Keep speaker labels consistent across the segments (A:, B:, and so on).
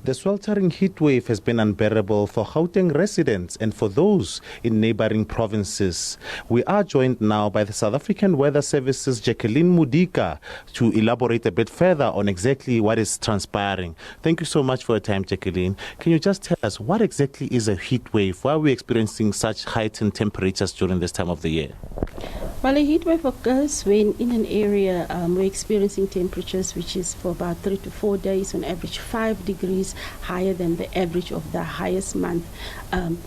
A: The sweltering heat wave has been unbearable for Gauteng residents and for those in neighboring provinces. We are joined now by the South African Weather Service's Jacqueline Modika to elaborate a bit further on exactly what is transpiring. Thank you so much for your time, Jacqueline. Can you just tell us what exactly is a heat wave? Why are we experiencing such heightened temperatures during this time of the year?
B: Well, a heat wave occurs when in an area we're experiencing temperatures which is for about 3 to 4 days, on average 5 degrees higher than the average of the highest month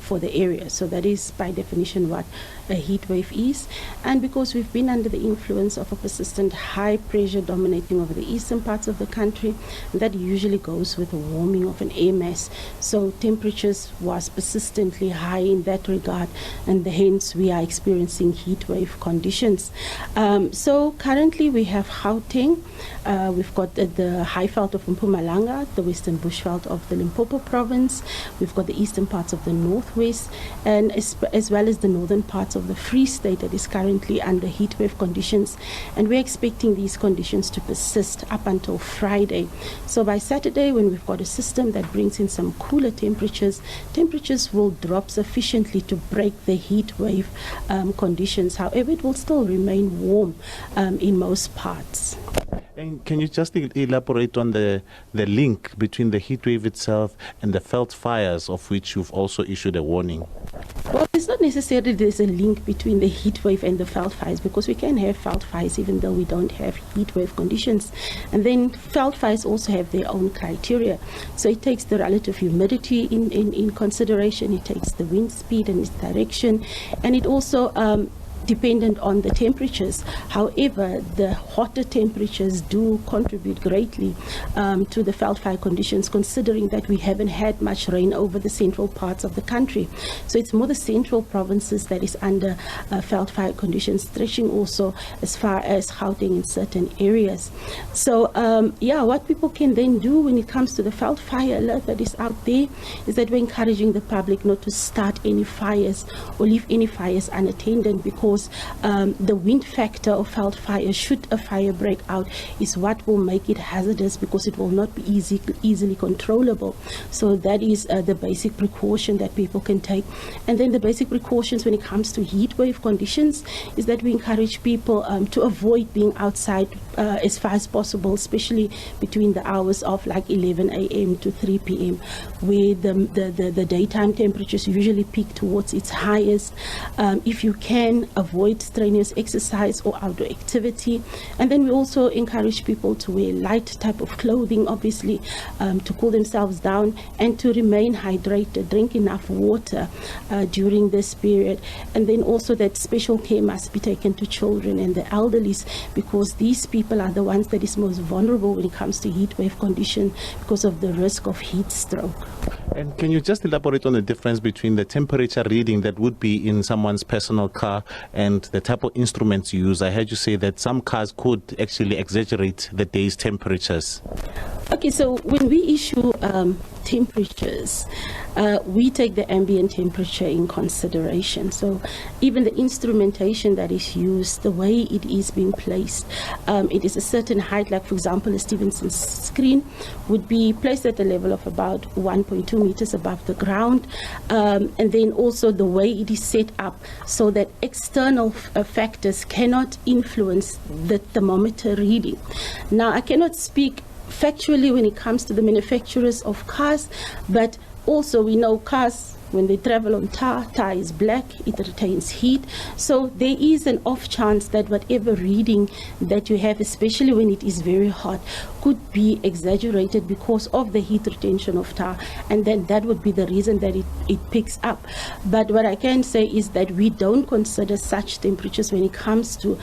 B: for the area. So that is by definition what a heat wave is. And because we've been under the influence of a persistent high pressure dominating over the eastern parts of the country, that usually goes with the warming of an air mass. So temperatures was persistently high in that regard, and hence we are experiencing heat wave conditions. So currently we have Gauteng, we've got the high veld of Mpumalanga, the western bushveld of the Limpopo province, we've got the eastern parts of the northwest, and as well as the northern parts of the Free State that is currently under heat wave conditions, and we're expecting these conditions to persist up until Friday. So by Saturday, when we've got a system that brings in some cooler temperatures will drop sufficiently to break the heat wave conditions. However, it will still remain warm in most parts.
A: And can you just elaborate on the link between the heat wave itself and the veld fires, of which you've also issued a warning?
B: Well, it's not necessarily there's a link between the heat wave and the veld fires, because we can have veld fires even though we don't have heat wave conditions. And then veld fires also have their own criteria. So it takes the relative humidity in consideration, it takes the wind speed and its direction, and it also dependent on the temperatures. However, the hotter temperatures do contribute greatly to the veld fire conditions, considering that we haven't had much rain over the central parts of the country. So it's more the central provinces that is under veld fire conditions, stretching also as far as Gauteng in certain areas. So what people can then do when it comes to the veld fire alert that is out there is that we're encouraging the public not to start any fires or leave any fires unattended, because the wind factor of veld fire, should a fire break out, is what will make it hazardous, because it will not be easily controllable. So that is the basic precaution that people can take. And then the basic precautions when it comes to heat wave conditions is that we encourage people to avoid being outside as far as possible, especially between the hours of like 11 a.m. to 3 p.m. where the daytime temperatures usually peak towards its highest. If you can, avoid strenuous exercise or outdoor activity. And then we also encourage people to wear light type of clothing, obviously, to cool themselves down, and to remain hydrated, drink enough water during this period. And then also that special care must be taken to children and the elderly, because these people are the ones that is most vulnerable when it comes to heat wave condition because of the risk of heat stroke.
A: And can you just elaborate on the difference between the temperature reading that would be in someone's personal car and the type of instruments you use? I heard you say that some cars could actually exaggerate the day's temperatures.
B: Okay, so when we issue temperatures, we take the ambient temperature in consideration. So even the instrumentation that is used, the way it is being placed, it is a certain height. Like for example, a Stevenson's screen would be placed at the level of about 1.2 meters above the ground, and then also the way it is set up so that external factors cannot influence the thermometer reading. Now, I cannot speak factually when it comes to the manufacturers of cars, but also we know cars, when they travel on tar is black, it retains heat. So there is an off chance that whatever reading that you have, especially when it is very hot, could be exaggerated because of the heat retention of tar, and then that would be the reason that it picks up. But what I can say is that we don't consider such temperatures when it comes to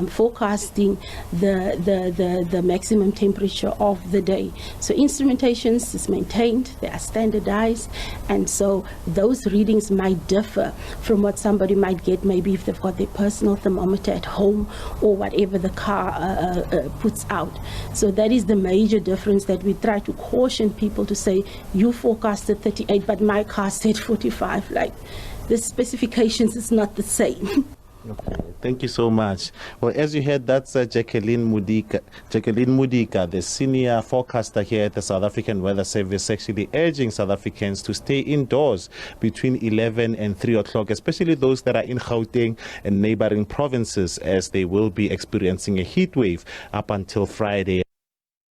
B: forecasting the maximum temperature of the day. So instrumentations is maintained, they are standardized, and so those readings might differ from what somebody might get maybe if they've got their personal thermometer at home or whatever the car puts out. So that is the major difference that we try to caution people to say, you forecasted 38, but my car said 45. Like, the specifications is not the same.
A: Okay, thank you so much. Well, as you heard, that's Jacqueline Modika, the senior forecaster here at the South African Weather Service, actually urging South Africans to stay indoors between 11 and 3 o'clock, especially those that are in Gauteng and neighboring provinces, as they will be experiencing a heat wave up until Friday.